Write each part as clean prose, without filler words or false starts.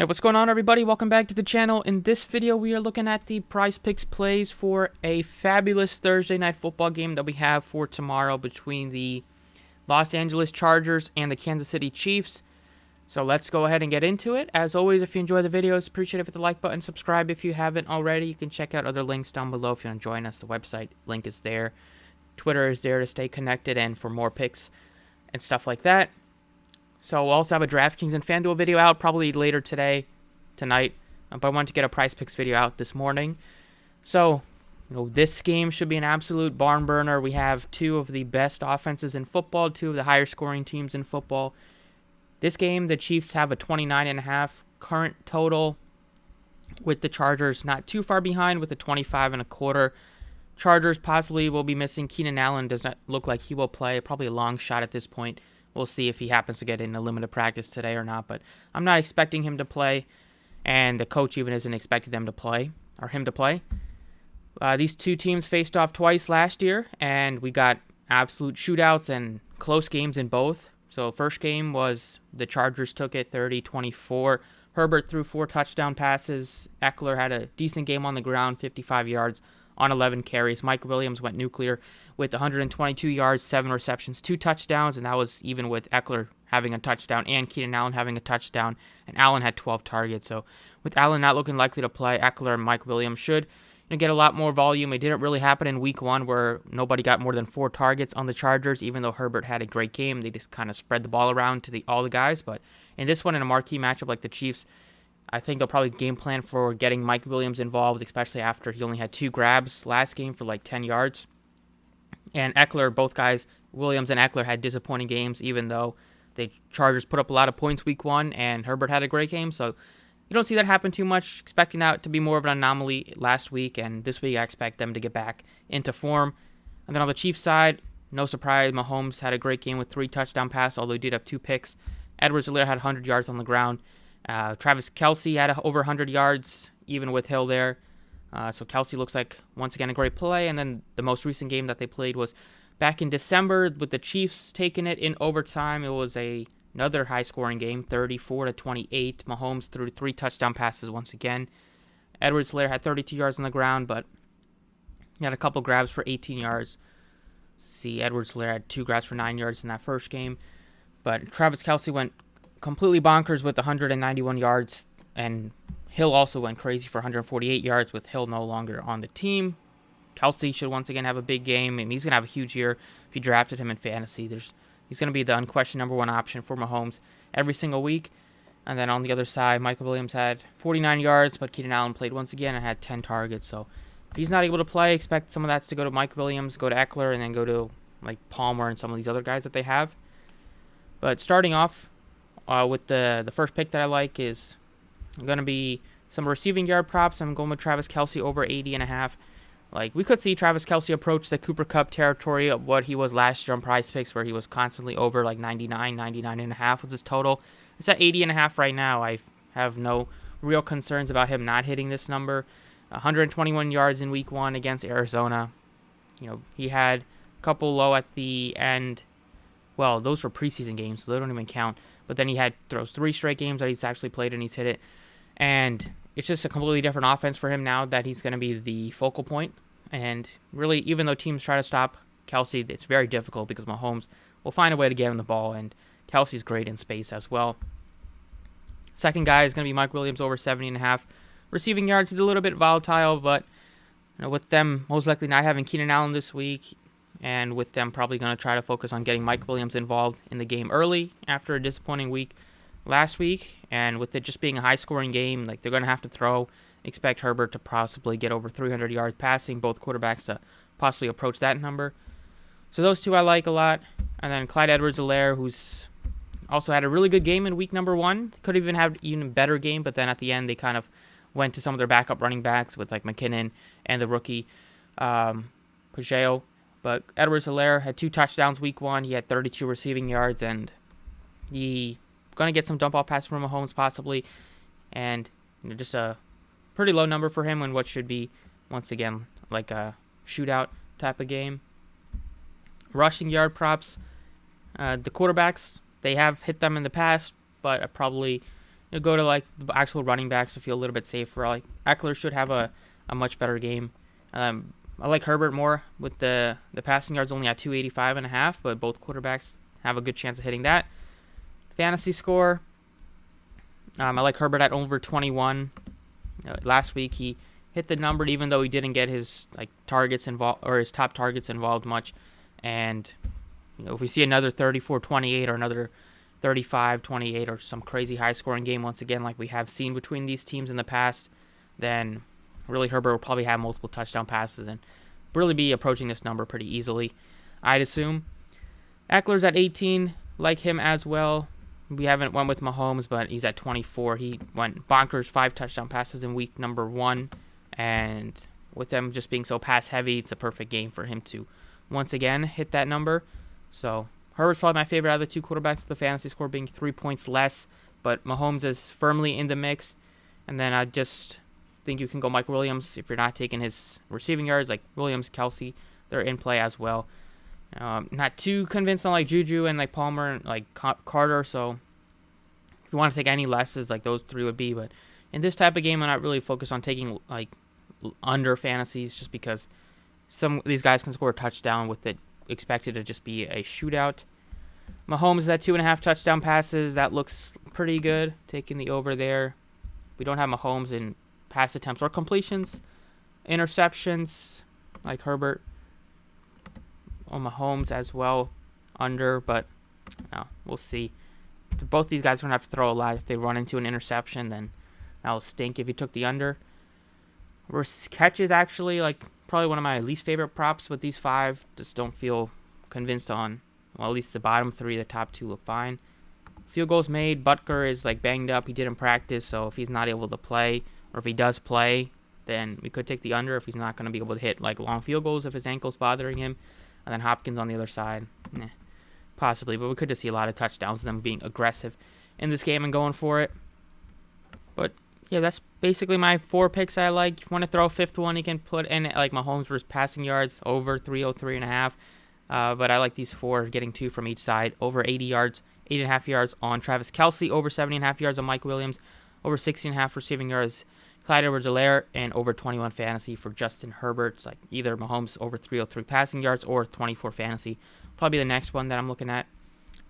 Hey, what's going on, everybody? Welcome back to the channel. In this video, we are looking at the PrizePicks plays for a fabulous Thursday night football game that we have for tomorrow between the Los Angeles Chargers and the Kansas City Chiefs. So let's go ahead and get into it. As always, if you enjoy the videos, appreciate it with the like button. Subscribe if you haven't already. You can check out other links down below if you want to join us. The website link is there. Twitter is there to stay connected and for more picks and stuff like that. So we'll also have a DraftKings and FanDuel video out probably later tonight. But I wanted to get a PrizePicks video out this morning. So, this game should be an absolute barn burner. We have two of the best offenses in football, two of the higher scoring teams in football. This game, the Chiefs have a 29.5 current total, with the Chargers not too far behind with a 25.25. Chargers possibly will be missing Keenan Allen. Does not look like he will play. Probably a long shot at this point. We'll see if he happens to get in a limited practice today or not, but I'm not expecting him to play, and the coach even isn't expecting him to play. These two teams faced off twice last year, and we got absolute shootouts and close games in both. So first game was the Chargers took it 30-24. Herbert threw 4 touchdown passes. Eckler had a decent game on the ground, 55 yards on 11 carries. Mike Williams went nuclear with 122 yards, 7 receptions, 2 touchdowns, and that was even with Eckler having a touchdown and Keenan Allen having a touchdown, and Allen had 12 targets. So with Allen not looking likely to play, Eckler and Mike Williams should get a lot more volume. It didn't really happen in week 1 where nobody got more than 4 targets on the Chargers, even though Herbert had a great game. They just kind of spread the ball around to all the guys. But in this one, in a marquee matchup like the Chiefs, I think they'll probably game plan for getting Mike Williams involved, especially after he only had 2 grabs last game for like 10 yards. And Eckler, both guys, Williams and Eckler, had disappointing games, even though the Chargers put up a lot of points week 1, and Herbert had a great game. So you don't see that happen too much, expecting that to be more of an anomaly last week, and this week I expect them to get back into form. And then on the Chiefs side, no surprise, Mahomes had a great game with 3 touchdown passes, although he did have 2 picks. Solaire had 100 yards on the ground. Travis Kelsey had over 100 yards, even with Hill there. So Kelsey looks like, once again, a great play. And then the most recent game that they played was back in December with the Chiefs taking it in overtime. It was another high-scoring game, 34-28. Mahomes threw 3 touchdown passes once again. Solaire had 32 yards on the ground, but he had a couple grabs for 18 yards. Solaire had 2 grabs for 9 yards in that first game. But Travis Kelsey went completely bonkers with 191 yards, and Hill also went crazy for 148 yards with Hill no longer on the team. Kelsey should once again have a big game, and he's going to have a huge year if you drafted him in fantasy. He's going to be the unquestioned number 1 option for Mahomes every single week. And then on the other side, Michael Williams had 49 yards, but Keenan Allen played once again and had 10 targets. So if he's not able to play, expect some of that to go to Mike Williams, go to Eckler, and then go to like Palmer and some of these other guys that they have. But starting off with the first pick that I like is going to be some receiving yard props. I'm going with Travis Kelsey over 80.5. Like, we could see Travis Kelsey approach the Cooper Kupp territory of what he was last year on PrizePicks, where he was constantly over like 99.5 with his total. It's at 80.5 right now. I have no real concerns about him not hitting this number. 121 yards in week 1 against Arizona. He had a couple low at the end. Well, those were preseason games, so they don't even count. But then he had throws 3 straight games that he's actually played and he's hit it. And it's just a completely different offense for him now that he's going to be the focal point. And really, even though teams try to stop Kelsey, it's very difficult because Mahomes will find a way to get him the ball, and Kelsey's great in space as well. Second guy is going to be Mike Williams over 70.5. Receiving yards is a little bit volatile, but with them most likely not having Keenan Allen this week, and with them probably going to try to focus on getting Mike Williams involved in the game early after a disappointing week last week, and with it just being a high-scoring game, like, they're going to have to throw. Expect Herbert to possibly get over 300 yards passing, both quarterbacks to possibly approach that number. So those two I like a lot. And then Clyde Edwards-Helaire, who's also had a really good game in week number 1. Could even have even better game, but then at the end they kind of went to some of their backup running backs with like McKinnon and the rookie Pajeo. But Edwards-Helaire had 2 touchdowns week 1. He had 32 receiving yards, and he going to get some dump-off passes from Mahomes possibly. And just a pretty low number for him in what should be, once again, like a shootout type of game. Rushing yard props. The quarterbacks, they have hit them in the past, but probably go to like the actual running backs to feel a little bit safer. Like Eckler should have a much better game. I like Herbert more with the passing yards only at 285.5, but both quarterbacks have a good chance of hitting that. Fantasy score, I like Herbert at over 21. Last week he hit the number even though he didn't get his targets involved or his top targets involved much. And if we see another 34-28 or another 35-28 or some crazy high-scoring game once again like we have seen between these teams in the past, then really Herbert will probably have multiple touchdown passes and really be approaching this number pretty easily, I'd assume. Eckler's at 18, like him as well. We haven't went with Mahomes, but he's at 24. He went bonkers 5 touchdown passes in week number 1, and with them just being so pass-heavy, it's a perfect game for him to once again hit that number. So Herbert's probably my favorite out of the two quarterbacks, with the fantasy score being 3 points less, but Mahomes is firmly in the mix. And then I just think you can go Mike Williams if you're not taking his receiving yards, like Williams, Kelsey, they're in play as well. Not too convinced on like Juju and like Palmer and like Carter, so if you want to take any lesses, like those 3 would be. But in this type of game, I'm not really focused on taking like under fantasies, just because some of these guys can score a touchdown with it expected to just be a shootout. Mahomes is at 2.5 touchdown passes. That looks pretty good, taking the over there. We don't have Mahomes in pass attempts or completions. Interceptions, like Herbert. Mahomes as well, under, but we'll see. Both these guys are going to have to throw a lot. If they run into an interception, then that'll stink if you took the under. Catch is actually like probably one of my least favorite props with these 5. Just don't feel convinced on, well, at least the bottom 3. The top 2 look fine. Field goals made. Butker is like banged up. He didn't practice, so if he's not able to play, or if he does play, then we could take the under if he's not going to be able to hit like long field goals if his ankle's bothering him. And then Hopkins on the other side, possibly. But we could just see a lot of touchdowns, them being aggressive in this game and going for it. But yeah, that's basically my 4 picks I like. If you want to throw a 5th one, you can put in like Mahomes versus passing yards, over 303.5. But I like these 4, getting 2 from each side. Over 80 yards, 8.5 yards on Travis Kelsey, over 70.5 yards on Mike Williams, over 16.5 receiving yards Clyde Edwards-Helaire, and over 21 fantasy for Justin Herbert. It's like either Mahomes over 303 passing yards or 24 fantasy. Probably the next one that I'm looking at.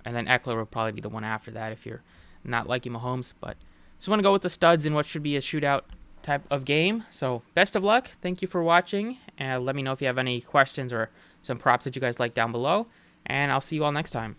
And then Eckler will probably be the one after that if you're not liking Mahomes. But just want to go with the studs in what should be a shootout type of game. So best of luck. Thank you for watching. And let me know if you have any questions or some props that you guys like down below. And I'll see you all next time.